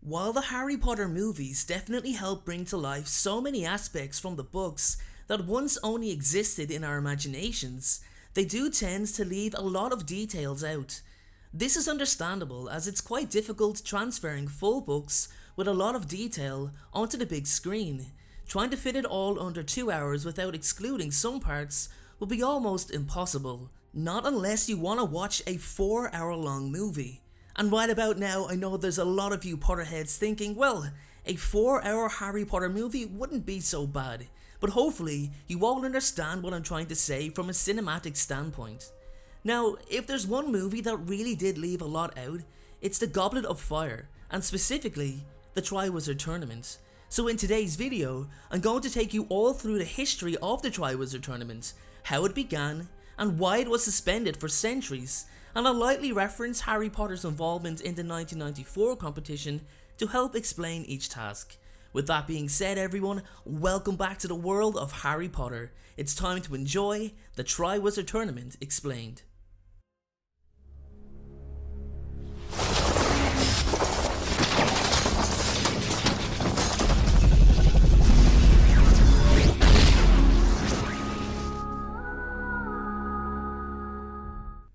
While the Harry Potter movies definitely help bring to life so many aspects from the books that once only existed in our imaginations, they do tend to leave a lot of details out. This is understandable as it's quite difficult transferring full books with a lot of detail onto the big screen. Trying to fit it all under 2 hours without excluding some parts will be almost impossible, not unless you want to watch a 4-hour long movie. And right about now, I know there's a lot of you Potterheads thinking, well, a 4-hour Harry Potter movie wouldn't be so bad, but hopefully you all understand what I'm trying to say from a cinematic standpoint. Now, if there's one movie that really did leave a lot out, it's The Goblet of Fire, and specifically, the Triwizard Tournament. So in today's video, I'm going to take you all through the history of the Triwizard Tournament, how it began, and why it was suspended for centuries, and I'll lightly reference Harry Potter's involvement in the 1994 competition to help explain each task. With that being said, everyone, welcome back to the world of Harry Potter. It's time to enjoy the Triwizard Tournament Explained.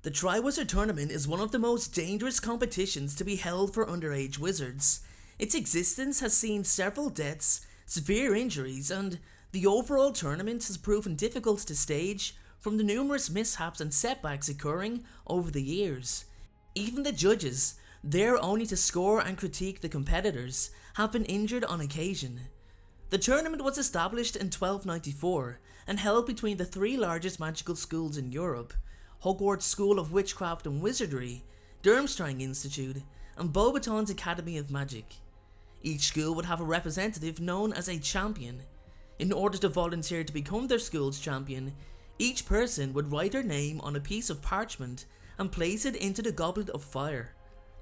The Triwizard Tournament is one of the most dangerous competitions to be held for underage wizards. Its existence has seen several deaths, severe injuries, and the overall tournament has proven difficult to stage from the numerous mishaps and setbacks occurring over the years. Even the judges, there only to score and critique the competitors, have been injured on occasion. The tournament was established in 1294 and held between the three largest magical schools in Europe: Hogwarts School of Witchcraft and Wizardry, Durmstrang Institute, and Beauxbatons Academy of Magic. Each school would have a representative known as a champion. In order to volunteer to become their school's champion, each person would write their name on a piece of parchment and place it into the Goblet of Fire.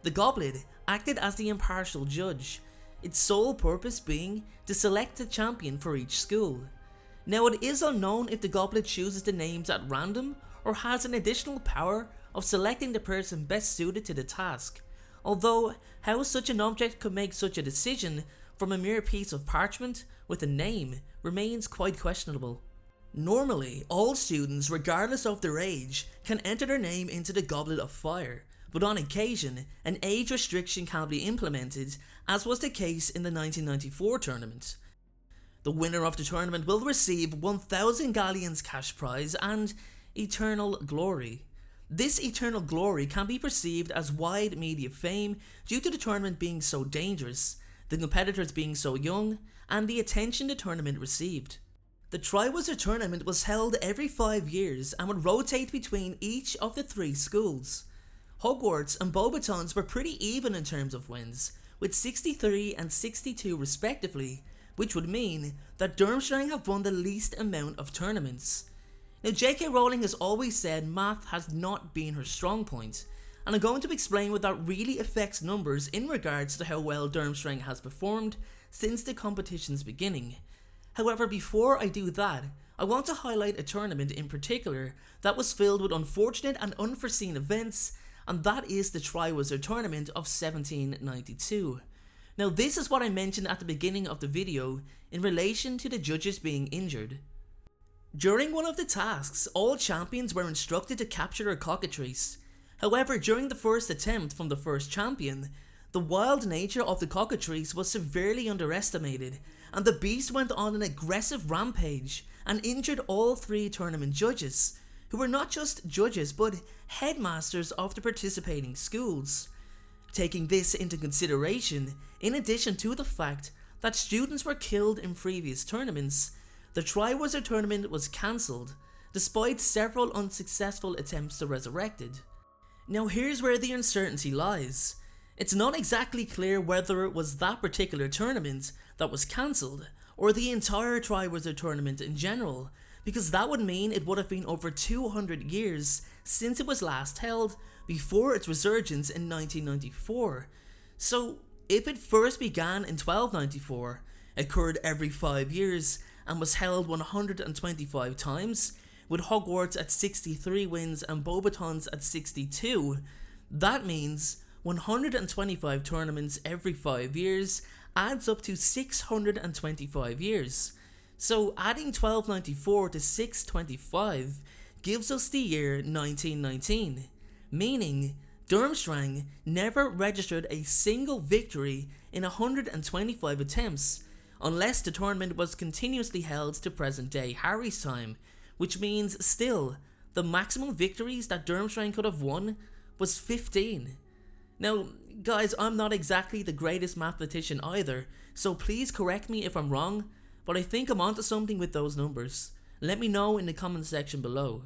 The goblet acted as the impartial judge, its sole purpose being to select a champion for each school. Now, it is unknown if the goblet chooses the names at random or has an additional power of selecting the person best suited to the task, although how such an object could make such a decision from a mere piece of parchment with a name remains quite questionable. Normally, all students, regardless of their age, can enter their name into the Goblet of Fire, but on occasion, an age restriction can be implemented, as was the case in the 1994 tournament. The winner of the tournament will receive 1,000 galleons cash prize and eternal glory. This eternal glory can be perceived as wide media fame due to the tournament being so dangerous, the competitors being so young, and the attention the tournament received. The Triwizard Tournament was held every 5 years and would rotate between each of the three schools. Hogwarts and Beauxbatons were pretty even in terms of wins, with 63 and 62 respectively, which would mean that Durmstrang have won the least amount of tournaments. Now, J.K. Rowling has always said math has not been her strong point, and I'm going to explain what that really affects numbers in regards to how well Durmstrang has performed since the competition's beginning. However, before I do that, I want to highlight a tournament in particular that was filled with unfortunate and unforeseen events, and that is the Triwizard Tournament of 1792. Now, this is what I mentioned at the beginning of the video in relation to the judges being injured. During one of the tasks, all champions were instructed to capture a cockatrice. However, during the first attempt from the first champion, the wild nature of the cockatrice was severely underestimated, and the beast went on an aggressive rampage and injured all three tournament judges, who were not just judges but headmasters of the participating schools. Taking this into consideration, in addition to the fact that students were killed in previous tournaments, the Triwizard Tournament was cancelled, despite several unsuccessful attempts to resurrect it. Now, here's where the uncertainty lies. It's not exactly clear whether it was that particular tournament that was cancelled, or the entire Triwizard Tournament in general, because that would mean it would have been over 200 years since it was last held before its resurgence in 1994. So, if it first began in 1294, occurred every 5 years, and was held 125 times, with Hogwarts at 63 wins and Beauxbatons at 62, that means 125 tournaments every 5 years adds up to 625 years. So adding 1294 to 625 gives us the year 1919, meaning Durmstrang never registered a single victory in 125 attempts, unless the tournament was continuously held to present day Harry's time, which means still, the maximum victories that Durmstrang could have won was 15. Now, guys, I'm not exactly the greatest mathematician either, so please correct me if I'm wrong, but I think I'm onto something with those numbers. Let me know in the comment section below.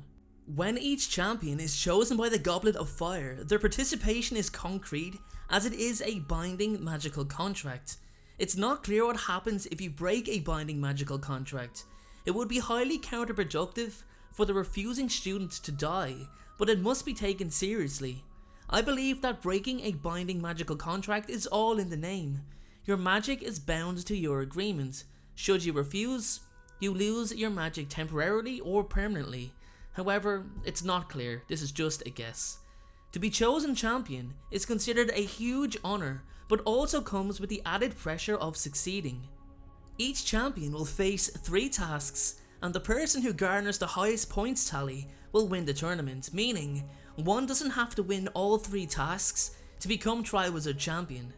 When each champion is chosen by the Goblet of Fire, their participation is concrete as it is a binding magical contract. It's not clear what happens if you break a binding magical contract. It would be highly counterproductive for the refusing student to die, but it must be taken seriously. I believe that breaking a binding magical contract is all in the name. Your magic is bound to your agreement. Should you refuse, you lose your magic temporarily or permanently. However, it's not clear, this is just a guess. To be chosen champion is considered a huge honour, but also comes with the added pressure of succeeding. Each champion will face 3 tasks, and the person who garners the highest points tally will win the tournament, meaning one doesn't have to win all 3 tasks to become Triwizard champion.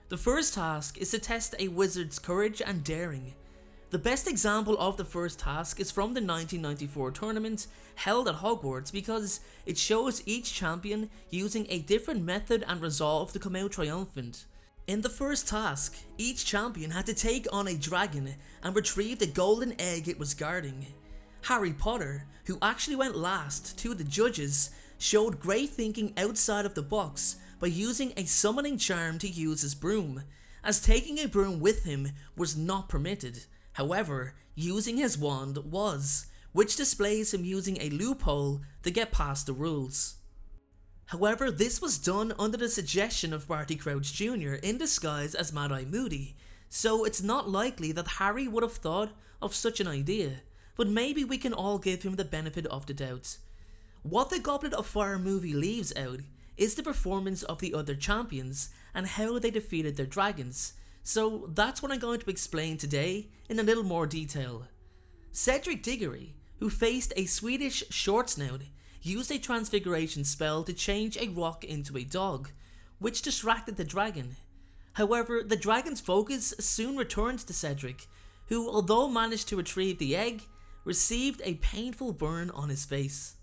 The first task is to test a wizard's courage and daring. The best example of the first task is from the 1994 tournament held at Hogwarts because it shows each champion using a different method and resolve to come out triumphant. In the first task, each champion had to take on a dragon and retrieve the golden egg it was guarding. Harry Potter, who actually went last to the judges, showed great thinking outside of the box by using a summoning charm to use his broom, as taking a broom with him was not permitted. However, using his wand was, which displays him using a loophole to get past the rules. However, this was done under the suggestion of Barty Crouch Jr. in disguise as Mad-Eye Moody, so it's not likely that Harry would have thought of such an idea, but maybe we can all give him the benefit of the doubt. What the Goblet of Fire movie leaves out is the performance of the other champions and how they defeated their dragons, so that's what I'm going to explain today in a little more detail. Cedric Diggory, who faced a Swedish short snout, used a transfiguration spell to change a rock into a dog, which distracted the dragon. However, the dragon's focus soon returned to Cedric, who, although managed to retrieve the egg, received a painful burn on his face.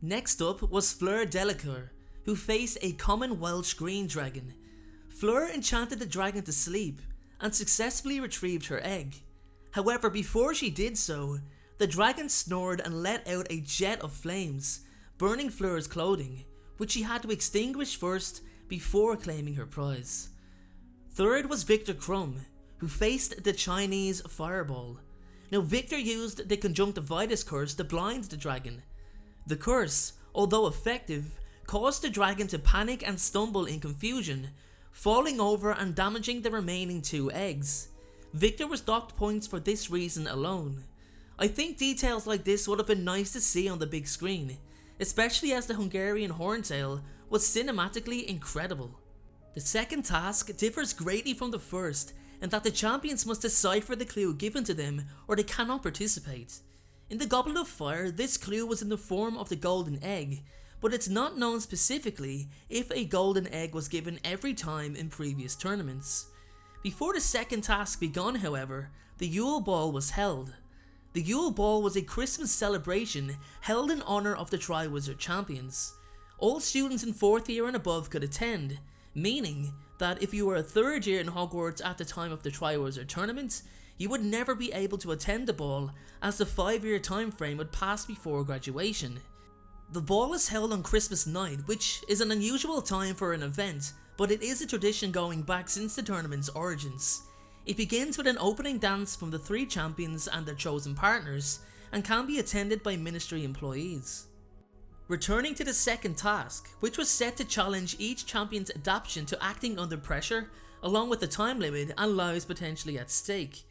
Next up was Fleur Delacour, who faced a common Welsh green dragon. Fleur enchanted the dragon to sleep and successfully retrieved her egg. However, before she did so, the dragon snored and let out a jet of flames, burning Fleur's clothing, which she had to extinguish first before claiming her prize. Third was Victor Krum, who faced the Chinese fireball. Now, Victor used the conjunctivitis curse to blind the dragon. The curse, although effective, caused the dragon to panic and stumble in confusion, falling over and damaging the remaining 2 eggs. Victor was docked points for this reason alone. I think details like this would have been nice to see on the big screen, especially as the Hungarian Horntail was cinematically incredible. The second task differs greatly from the first in that the champions must decipher the clue given to them or they cannot participate. In the Goblet of Fire, this clue was in the form of the golden egg, but it's not known specifically if a golden egg was given every time in previous tournaments. Before the second task began, however, the Yule Ball was held. The Yule Ball was a Christmas celebration held in honour of the Triwizard champions. All students in 4th year and above could attend, meaning that if you were a 3rd year in Hogwarts at the time of the Triwizard Tournament, you would never be able to attend the ball as the 5-year time frame would pass before graduation. The ball is held on Christmas night, which is an unusual time for an event, but it is a tradition going back since the tournament's origins. It begins with an opening dance from the 3 champions and their chosen partners, and can be attended by ministry employees. Returning to the second task, which was set to challenge each champion's adaptation to acting under pressure, along with the time limit and lives potentially at stake.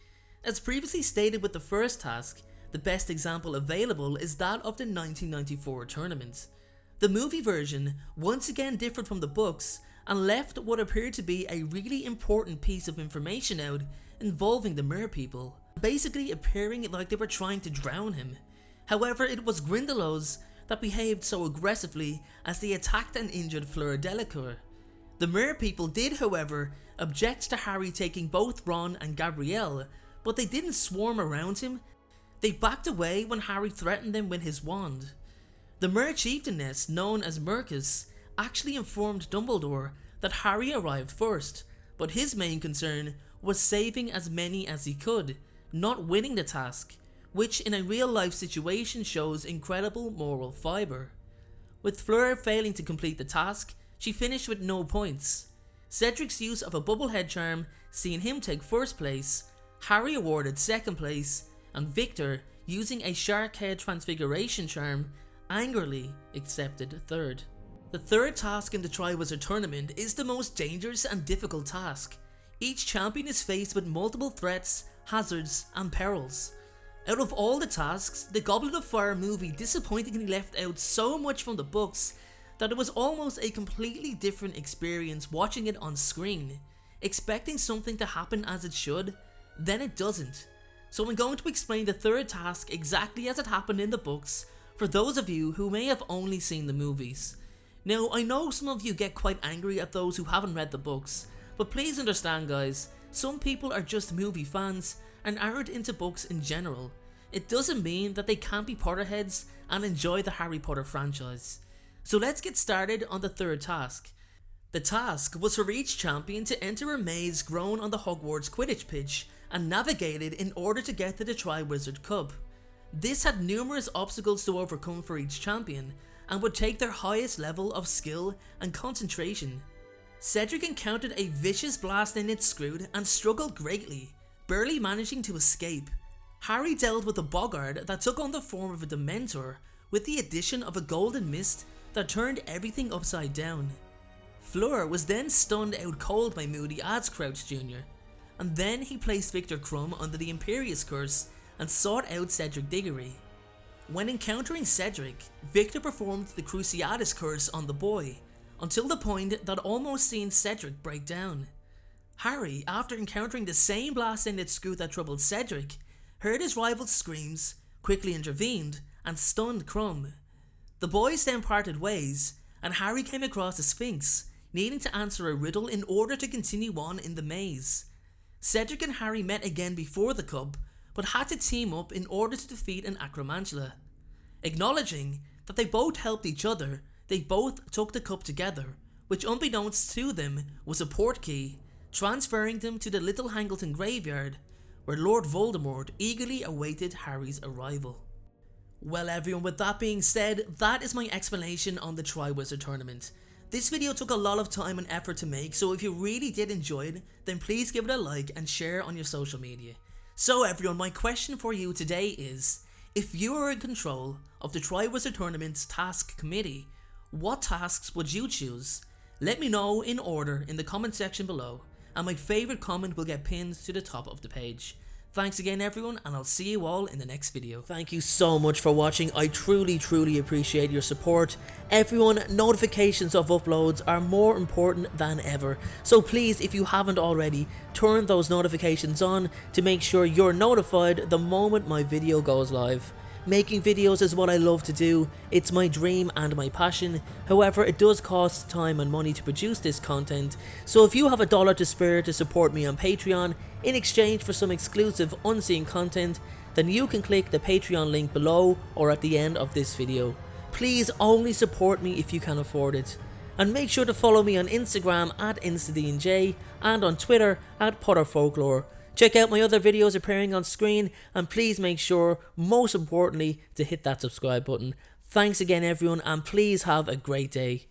As previously stated with the first task, the best example available is that of the 1994 tournament. The movie version once again differed from the books, and left what appeared to be a really important piece of information out involving the mer people, basically appearing like they were trying to drown him. However, it was Grindelows that behaved so aggressively as they attacked and injured Fleur Delacour. The mer people did, however, object to Harry taking both Ron and Gabrielle, but they didn't swarm around him. They backed away when Harry threatened them with his wand. The mer chieftainess, known as Mercus, actually informed Dumbledore that Harry arrived first, but his main concern was saving as many as he could, not winning the task, which in a real life situation shows incredible moral fibre. With Fleur failing to complete the task, she finished with no points. Cedric's use of a bubblehead charm seeing him take first place, Harry awarded second place, and Victor, using a shark head transfiguration charm, angrily accepted third. The third task in the Triwizard Tournament is the most dangerous and difficult task. Each champion is faced with multiple threats, hazards, and perils. Out of all the tasks, the Goblet of Fire movie disappointingly left out so much from the books that it was almost a completely different experience watching it on screen, expecting something to happen as it should, then it doesn't. So I'm going to explain the third task exactly as it happened in the books for those of you who may have only seen the movies. Now, I know some of you get quite angry at those who haven't read the books, but please understand guys, some people are just movie fans and aren't into books in general. It doesn't mean that they can't be Potterheads and enjoy the Harry Potter franchise. So let's get started on the third task. The task was for each champion to enter a maze grown on the Hogwarts Quidditch pitch and navigate it in order to get to the Triwizard Cup. This had numerous obstacles to overcome for each champion and would take their highest level of skill and concentration. Cedric encountered a vicious blast in its Scroot and struggled greatly, barely managing to escape. Harry dealt with a Boggart that took on the form of a Dementor with the addition of a golden mist that turned everything upside down. Fleur was then stunned out cold by Moody Crouch Jr., and then he placed Victor Krum under the Imperius Curse and sought out Cedric Diggory. When encountering Cedric, Victor performed the Cruciatus Curse on the boy, until the point that almost seen Cedric break down. Harry, after encountering the same blast-ended Scroot that troubled Cedric, heard his rival's screams, quickly intervened, and stunned Krum. The boys then parted ways, and Harry came across a Sphinx, needing to answer a riddle in order to continue on in the maze. Cedric and Harry met again before the cup, but had to team up in order to defeat an Acromantula. Acknowledging that they both helped each other, they both took the cup together, which unbeknownst to them was a portkey, transferring them to the Little Hangleton graveyard, where Lord Voldemort eagerly awaited Harry's arrival. Well everyone, with that being said, that is my explanation on the Triwizard Tournament. This video took a lot of time and effort to make, so if you really did enjoy it, then please give it a like and share on your social media. So everyone, my question for you today is, if you were in control of the Triwizard Tournament's task committee, what tasks would you choose? Let me know in order in the comment section below, and my favourite comment will get pinned to the top of the page. Thanks again everyone, and I'll see you all in the next video. Thank you so much for watching. I truly appreciate your support. Everyone, notifications of uploads are more important than ever. So please, if you haven't already, turn those notifications on to make sure you're notified the moment my video goes live. Making videos is what I love to do, it's my dream and my passion. However, it does cost time and money to produce this content, so if you have $1 to spare to support me on Patreon in exchange for some exclusive unseen content, then you can click the Patreon link below or at the end of this video. Please only support me if you can afford it. And make sure to follow me on Instagram at InstaDNJ and on Twitter at PotterFolklore. Check out my other videos appearing on screen, and please make sure, most importantly, to hit that subscribe button. Thanks again everyone, and please have a great day.